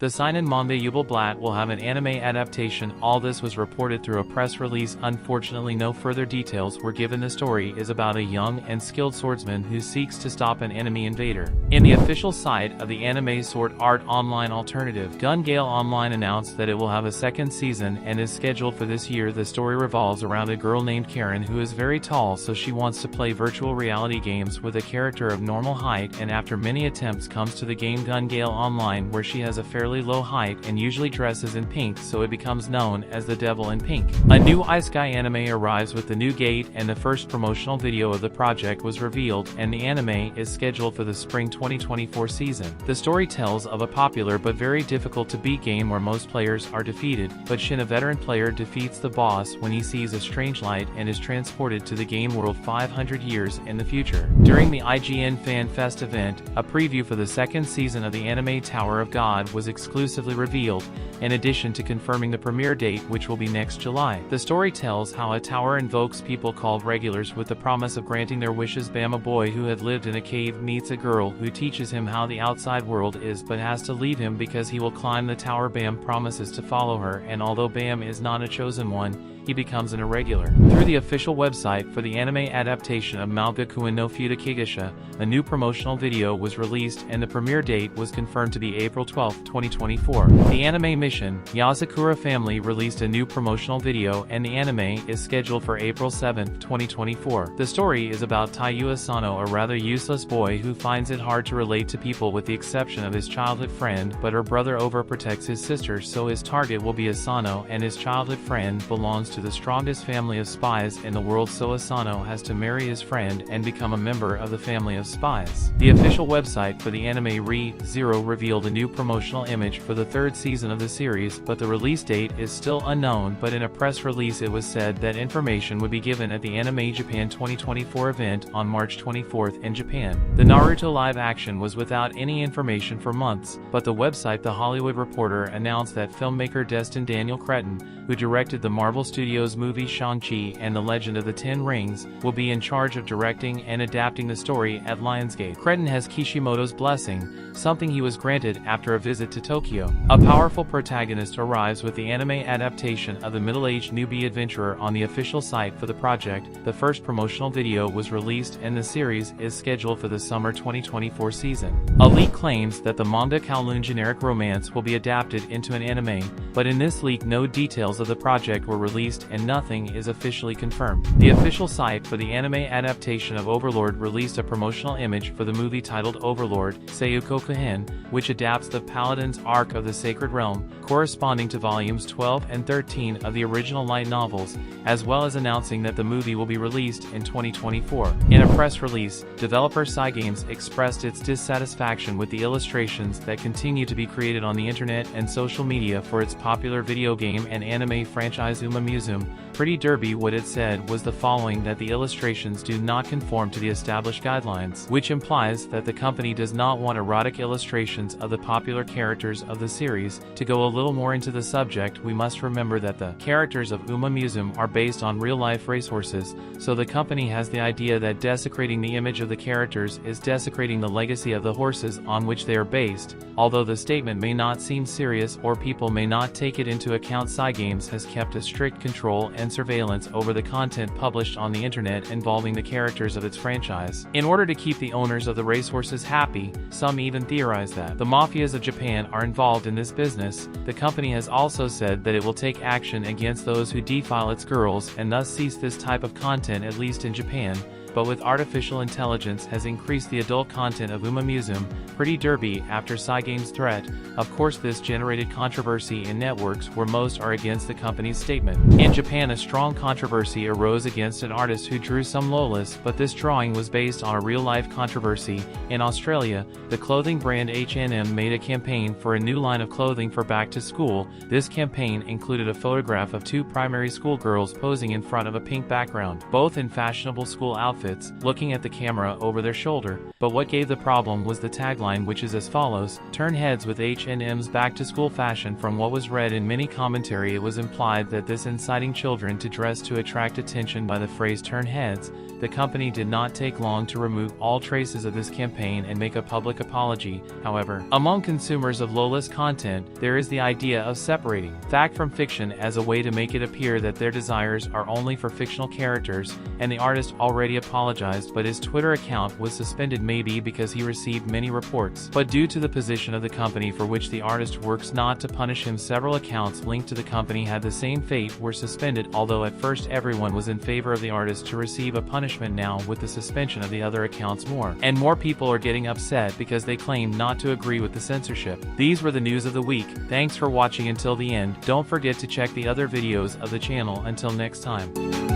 The seinen manga Ubel Blatt will have an anime adaptation. All this was reported through a press release. Unfortunately, no further details were given. The story is about a young and skilled swordsman who seeks to stop an enemy invader. In the official site of the anime Sword Art Online alternative, Gale Online announced that it will have a second season and is scheduled for this year. The story revolves around a girl named Karen who is very tall, so she wants to play virtual reality games with a character of normal height, and after many attempts comes to the game Gale Online, where she has a fairly low height and usually dresses in pink, so it becomes known as the Devil in Pink. A new isekai anime arrives with the new gate, and the first promotional video of the project was revealed, and the anime is scheduled for the spring 2024 season. The story tells of a popular but very difficult to beat game where most players are defeated, but Shin, a veteran player, defeats the boss when he sees a strange light and is transported to the game world 500 years in the future. During the IGN Fan Fest event, a preview for the second season of the anime Tower of God was exclusively revealed, in addition to confirming the premiere date, which will be next July. The story tells how a tower invokes people called regulars with the promise of granting their wishes. A boy who had lived in a cave meets a girl who teaches him how the outside world is but has to leave him because he will climb the tower. Bam promises to follow her, and although Bam is not a chosen one, he becomes an irregular. Through the official website for the anime adaptation of Maou Gakuin no Futekigousha, a new promotional video was released and the premiere date was confirmed to be April 12, 2024. The anime mission, Yozakura family, released a new promotional video, and the anime is scheduled for April 7, 2024. The story is about Taiyu Asano, a rather useless boy who finds it hard to relate to people with the exception of his childhood friend, but her brother overprotects his sister, so his target will be Asano, and his childhood friend belongs to the strongest family of spies in the world, so Asano has to marry his friend and become a member of the family of spies. The official website for the anime Re:Zero revealed a new promotional image for the third season of the series, but the release date is still unknown. But in a press release it was said that information would be given at the Anime Japan 2024 event on March 24th in Japan. The Naruto live action was without any information for months, but the website The Hollywood Reporter announced that filmmaker Destin Daniel Cretton, who directed the Marvel Studios movie Shang-Chi and the Legend of the Ten Rings, will be in charge of directing and adapting the story at Lionsgate. Cretton has Kishimoto's blessing, something he was granted after a visit to Tokyo. A powerful protagonist arrives with the anime adaptation of the middle-aged newbie adventurer on the official site for the project. The first promotional video was released and the series is scheduled for the summer 2024 season. A leak claims that the manga Kowloon Generic romance will be adapted into an anime, but in this leak no details of the project were released and nothing is officially confirmed. The official site for the anime adaptation of Overlord released a promotional image for the movie titled Overlord, Sei Oukoku-hen, which adapts the Paladin's Arc of the Sacred Realm, corresponding to volumes 12 and 13 of the original light novels, as well as announcing that the movie will be released in 2024. In a press release, developer Cygames expressed its dissatisfaction with the illustrations that continue to be created on the internet and social media for its popular video game and anime franchise Uma Musume. Pretty Derby. What it said was the following: that the illustrations do not conform to the established guidelines, which implies that the company does not want erotic illustrations of the popular characters of the series. To go a little more into the subject, we must remember that the characters of Uma Musume are based on real-life racehorses, so the company has the idea that desecrating the image of the characters is desecrating the legacy of the horses on which they are based. Although the statement may not seem serious or people may not take it into account, Cygames has kept a strict control and surveillance over the content published on the internet involving the characters of its franchise, in order to keep the owners of the racehorses happy. Some even theorize that the mafias of Japan are involved in this business. The company has also said that it will take action against those who defile its girls and thus cease this type of content, at least in Japan. But with artificial intelligence has increased the adult content of Uma Musume, Pretty Derby, after Cygames' threat. Of course, this generated controversy in networks where most are against the company's statement. In Japan, a strong controversy arose against an artist who drew some lolis, but this drawing was based on a real-life controversy. In Australia, the clothing brand H&M made a campaign for a new line of clothing for back to school. This campaign included a photograph of two primary school girls posing in front of a pink background, both in fashionable school outfits. outfits, looking at the camera over their shoulder. But what gave the problem was the tagline, which is as follows: "Turn heads with H&M's back-to-school fashion." From what was read in many commentary, it was implied that this inciting children to dress to attract attention by the phrase "turn heads." The company did not take long to remove all traces of this campaign and make a public apology. However, among consumers of lolis content, there is the idea of separating fact from fiction as a way to make it appear that their desires are only for fictional characters, and the artist already apologized, but his Twitter account was suspended, maybe because he received many reports, but due to the position of the company for which the artist works not to punish him. Several accounts linked to the company had the same fate, were suspended, although at first everyone was in favor of the artist to receive a punishment. Now, with the suspension of the other accounts, more and more people are getting upset because they claim not to agree with the censorship. These were the news of the week. Thanks for watching until the end. Don't forget to check the other videos of the channel. Until next time.